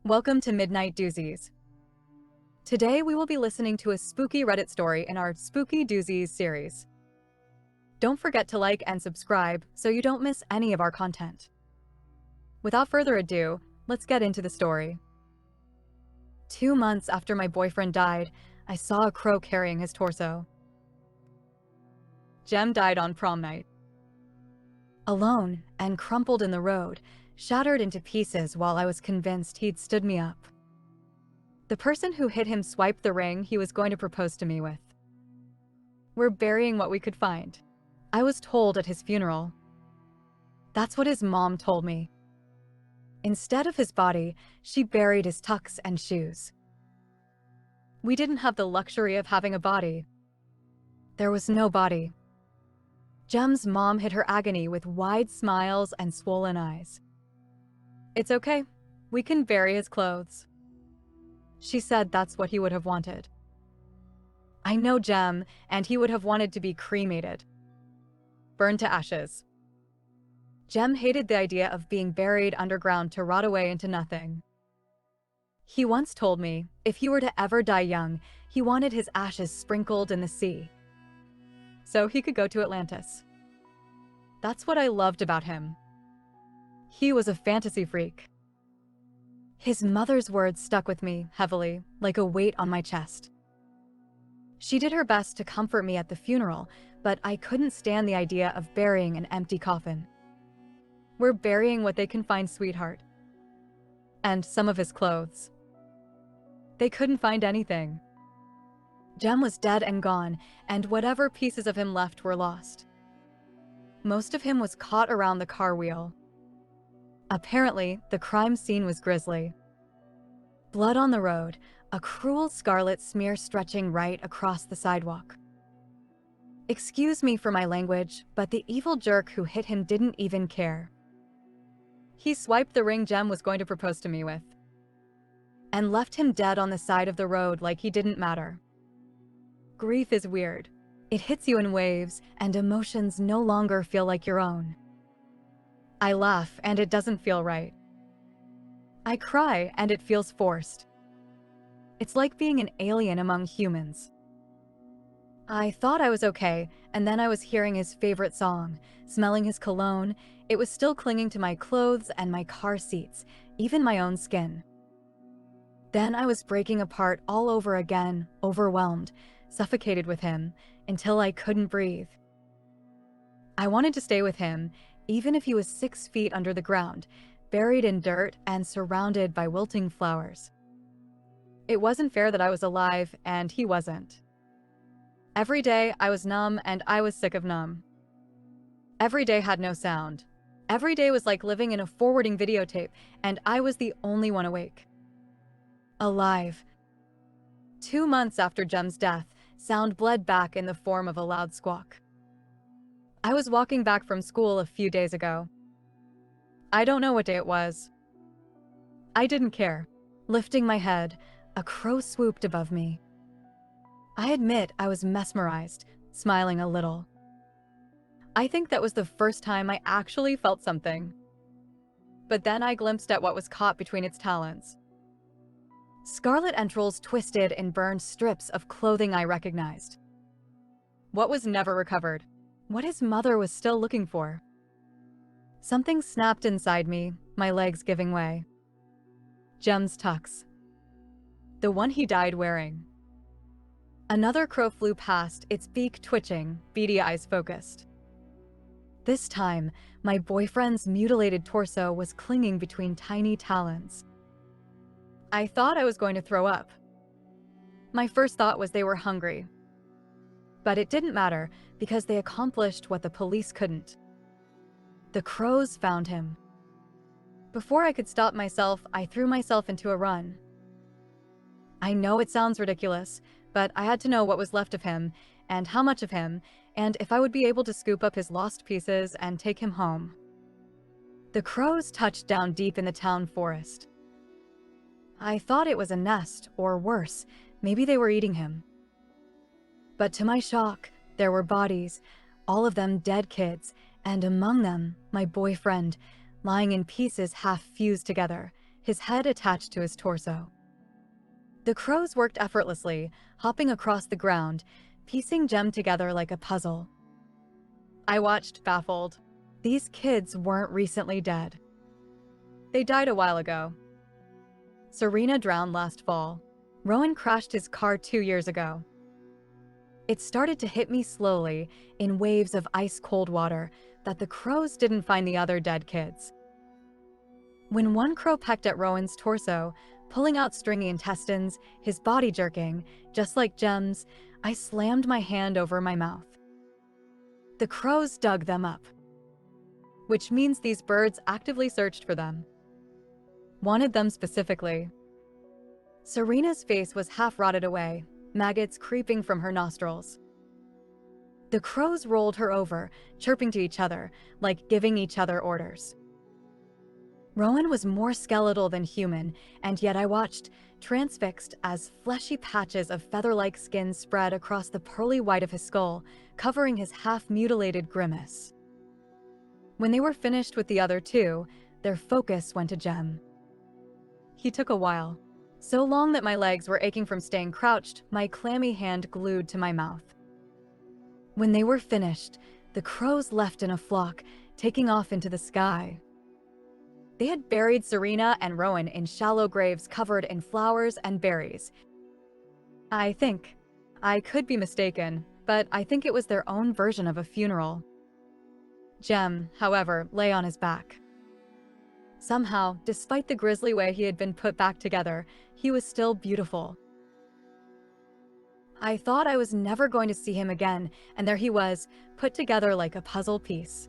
Welcome to Midnight Doozies. Today we will be listening to a spooky Reddit story in our Spooky Doozies series. Don't forget to like and subscribe so you don't miss any of our content. Without further ado, let's get into the story. 2 months after my boyfriend died, I saw a crow carrying his torso. Jem died on prom night. Alone and crumpled in the road, shattered into pieces while I was convinced he'd stood me up. The person who hit him swiped the ring he was going to propose to me with. We're burying what we could find, I was told at his funeral. That's what his mom told me. Instead of his body, she buried his tux and shoes. We didn't have the luxury of having a body. There was no body. Jem's mom hid her agony with wide smiles and swollen eyes. It's okay, we can bury his clothes. She said that's what he would have wanted. I know Jem, and he would have wanted to be cremated. Burned to ashes. Jem hated the idea of being buried underground to rot away into nothing. He once told me, if he were to ever die young, he wanted his ashes sprinkled in the sea, so he could go to Atlantis. That's what I loved about him. He was a fantasy freak. His mother's words stuck with me heavily, like a weight on my chest. She did her best to comfort me at the funeral, but I couldn't stand the idea of burying an empty coffin. We're burying what they can find, sweetheart. And some of his clothes. They couldn't find anything. Jem was dead and gone, and whatever pieces of him left were lost. Most of him was caught around the car wheel. Apparently, the crime scene was grisly. Blood on the road, a cruel scarlet smear stretching right across the sidewalk. Excuse me for my language, but the evil jerk who hit him didn't even care. He swiped the ring Jem was going to propose to me with, and left him dead on the side of the road like he didn't matter. Grief is weird. It hits you in waves, and emotions no longer feel like your own. I laugh, and it doesn't feel right. I cry, and it feels forced. It's like being an alien among humans. I thought I was okay, and then I was hearing his favorite song, smelling his cologne. It was still clinging to my clothes and my car seats, even my own skin. Then I was breaking apart all over again, overwhelmed, suffocated with him, until I couldn't breathe. I wanted to stay with him, even if he was 6 feet under the ground, buried in dirt and surrounded by wilting flowers. It wasn't fair that I was alive and he wasn't. Every day I was numb and I was sick of numb. Every day had no sound. Every day was like living in a forwarding videotape, and I was the only one awake. Alive. 2 months after Jem's death, sound bled back in the form of a loud squawk. I was walking back from school a few days ago. I don't know what day it was. I didn't care. Lifting my head, a crow swooped above me. I admit I was mesmerized, smiling a little. I think that was the first time I actually felt something. But then I glimpsed at what was caught between its talons. Scarlet entrails twisted in burned strips of clothing I recognized. What was never recovered. What his mother was still looking for. Something snapped inside me, my legs giving way. Jem's tux. The one he died wearing. Another crow flew past, its beak twitching, beady eyes focused. This time, my boyfriend's mutilated torso was clinging between tiny talons. I thought I was going to throw up. My first thought was they were hungry. But it didn't matter, because they accomplished what the police couldn't. The crows found him. Before I could stop myself, I threw myself into a run. I know it sounds ridiculous, but I had to know what was left of him, and how much of him, and if I would be able to scoop up his lost pieces and take him home. The crows touched down deep in the town forest. I thought it was a nest, or worse, maybe they were eating him. But to my shock, there were bodies, all of them dead kids, and among them, my boyfriend, lying in pieces half fused together, his head attached to his torso. The crows worked effortlessly, hopping across the ground, piecing Jem together like a puzzle. I watched, baffled. These kids weren't recently dead. They died a while ago. Serena drowned last fall. Rowan crashed his car 2 years ago. It started to hit me slowly, in waves of ice-cold water, that the crows didn't find the other dead kids. When one crow pecked at Rowan's torso, pulling out stringy intestines, his body jerking, just like Jem's, I slammed my hand over my mouth. The crows dug them up, which means these birds actively searched for them. Wanted them specifically. Serena's face was half rotted away, maggots creeping from her nostrils. The crows rolled her over, chirping to each other, like giving each other orders. Rowan was more skeletal than human, and yet I watched, transfixed, as fleshy patches of feather-like skin spread across the pearly white of his skull, covering his half-mutilated grimace. When they were finished with the other two, their focus went to Jem. He took a while. So long that my legs were aching from staying crouched, my clammy hand glued to my mouth. When they were finished, the crows left in a flock, taking off into the sky. They had buried Serena and Rowan in shallow graves covered in flowers and berries. I think. I could be mistaken, but I think it was their own version of a funeral. Jem, however, lay on his back. Somehow, despite the grisly way he had been put back together, he was still beautiful. I thought I was never going to see him again, and there he was, put together like a puzzle piece.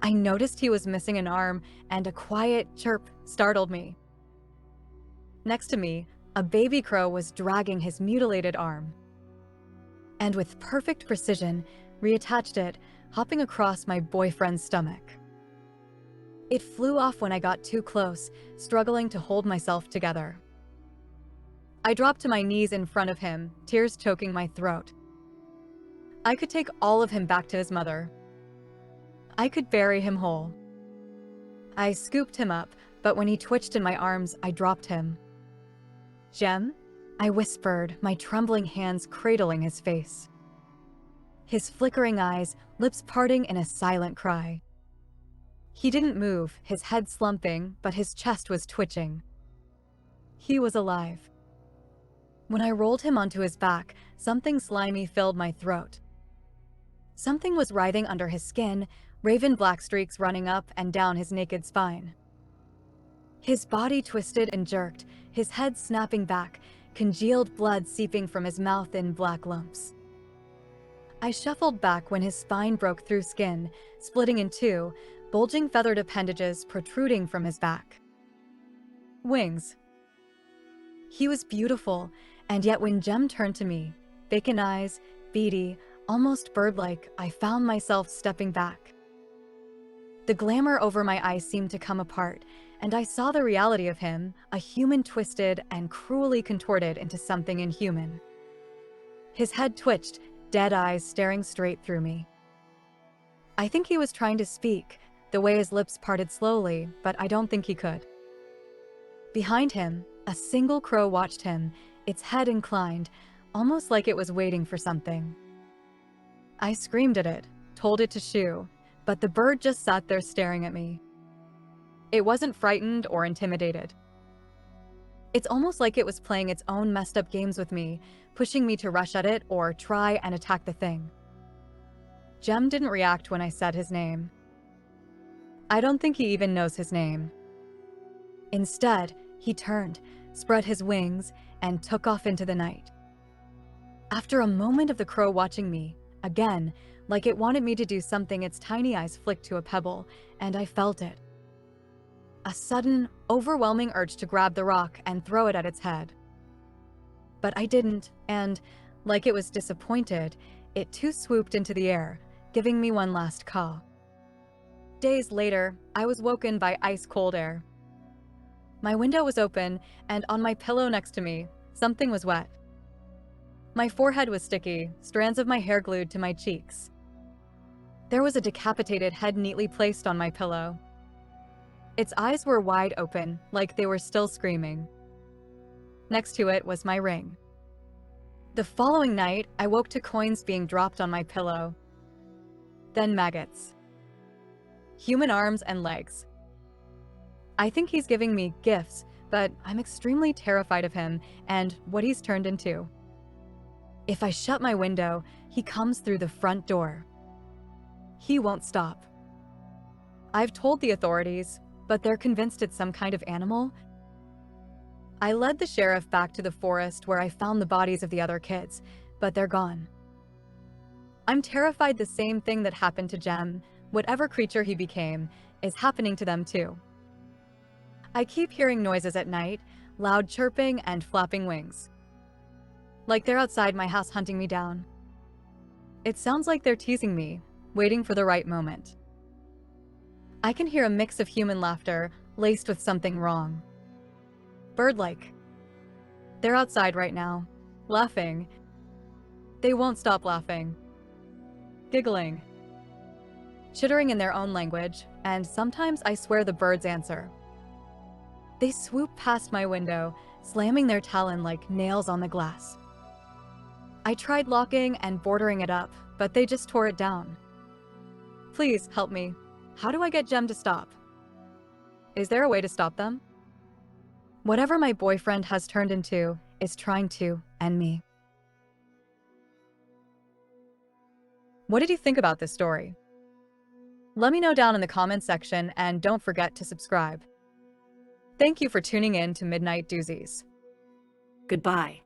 I noticed he was missing an arm, and a quiet chirp startled me. Next to me, a baby crow was dragging his mutilated arm, and with perfect precision, reattached it, hopping across my boyfriend's stomach. It flew off when I got too close, struggling to hold myself together. I dropped to my knees in front of him, tears choking my throat. I could take all of him back to his mother. I could bury him whole. I scooped him up, but when he twitched in my arms, I dropped him. "Jem?" I whispered, my trembling hands cradling his face. His flickering eyes, lips parting in a silent cry. He didn't move, his head slumping, but his chest was twitching. He was alive. When I rolled him onto his back, something slimy filled my throat. Something was writhing under his skin, raven black streaks running up and down his naked spine. His body twisted and jerked, his head snapping back, congealed blood seeping from his mouth in black lumps. I shuffled back when his spine broke through skin, splitting in two, bulging feathered appendages protruding from his back. Wings. He was beautiful, and yet when Jem turned to me, vacant eyes, beady, almost bird-like, I found myself stepping back. The glamour over my eyes seemed to come apart, and I saw the reality of him, a human twisted and cruelly contorted into something inhuman. His head twitched, dead eyes staring straight through me. I think he was trying to speak, the way his lips parted slowly, but I don't think he could. Behind him, a single crow watched him, its head inclined, almost like it was waiting for something. I screamed at it, told it to shoo, but the bird just sat there staring at me. It wasn't frightened or intimidated. It's almost like it was playing its own messed up games with me, pushing me to rush at it or try and attack the thing. Jem didn't react when I said his name. I don't think he even knows his name. Instead, he turned, spread his wings, and took off into the night. After a moment of the crow watching me, again, like it wanted me to do something, its tiny eyes flicked to a pebble, and I felt it. A sudden, overwhelming urge to grab the rock and throw it at its head. But I didn't, and, like it was disappointed, it too swooped into the air, giving me one last caw. Days later, I was woken by ice-cold air. My window was open, and on my pillow next to me, something was wet. My forehead was sticky, strands of my hair glued to my cheeks. There was a decapitated head neatly placed on my pillow. Its eyes were wide open, like they were still screaming. Next to it was my ring. The following night, I woke to coins being dropped on my pillow. Then maggots. Human arms and legs. I think he's giving me gifts, but I'm extremely terrified of him and what he's turned into. If I shut my window, he comes through the front door. He won't stop. I've told the authorities, but they're convinced it's some kind of animal. I led the sheriff back to the forest where I found the bodies of the other kids, but they're gone. I'm terrified the same thing that happened to Jem, whatever creature he became, is happening to them too. I keep hearing noises at night, loud chirping and flapping wings. Like they're outside my house hunting me down. It sounds like they're teasing me, waiting for the right moment. I can hear a mix of human laughter laced with something wrong. Bird-like. They're outside right now, laughing. They won't stop laughing. Giggling. Chittering in their own language, and sometimes I swear the birds answer. They swoop past my window, slamming their talon like nails on the glass. I tried locking and bordering it up, but they just tore it down. Please help me. How do I get Jem to stop? Is there a way to stop them? Whatever my boyfriend has turned into is trying to end me. What did you think about this story? Let me know down in the comments section and don't forget to subscribe. Thank you for tuning in to Midnight Doozies. Goodbye.